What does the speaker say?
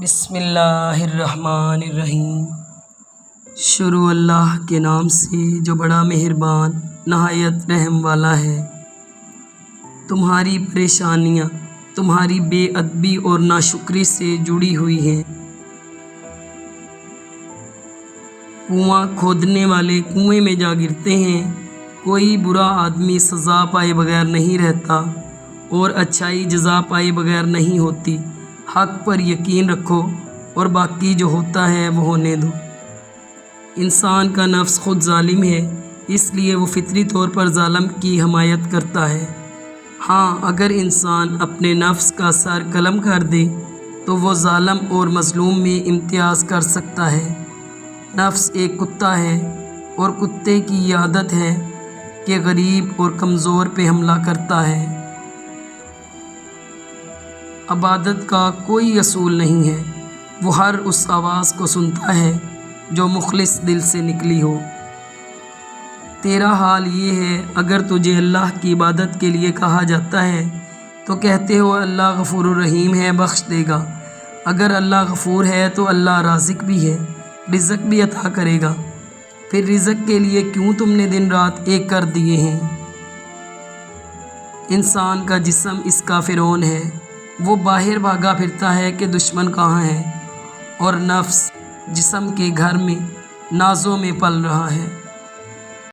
بسم اللہ الرحمن الرحیم۔ شروع اللہ کے نام سے جو بڑا مہربان نہایت رحم والا ہے۔ تمہاری پریشانیاں تمہاری بے ادبی اور ناشکری سے جڑی ہوئی ہیں۔ کنواں کھودنے والے کنویں میں جا گرتے ہیں۔ کوئی برا آدمی سزا پائے بغیر نہیں رہتا اور اچھائی جزا پائے بغیر نہیں ہوتی۔ حق پر یقین رکھو اور باقی جو ہوتا ہے وہ ہونے دو۔ انسان کا نفس خود ظالم ہے، اس لیے وہ فطری طور پر ظالم کی حمایت کرتا ہے۔ ہاں، اگر انسان اپنے نفس کا سر قلم کر دے تو وہ ظالم اور مظلوم میں امتیاز کر سکتا ہے۔ نفس ایک کتا ہے اور کتے کی یہ عادت ہے کہ غریب اور کمزور پہ حملہ کرتا ہے۔ عبادت کا کوئی اصول نہیں ہے، وہ ہر اس آواز کو سنتا ہے جو مخلص دل سے نکلی ہو۔ تیرا حال یہ ہے، اگر تجھے اللہ کی عبادت کے لیے کہا جاتا ہے تو کہتے ہو اللہ غفور الرحیم ہے، بخش دے گا۔ اگر اللہ غفور ہے تو اللہ رازق بھی ہے، رزق بھی عطا کرے گا۔ پھر رزق کے لیے کیوں تم نے دن رات ایک کر دیے ہیں؟ انسان کا جسم اس کا فرعون ہے، وہ باہر بھاگا پھرتا ہے کہ دشمن کہاں ہے، اور نفس جسم کے گھر میں نازوں میں پل رہا ہے۔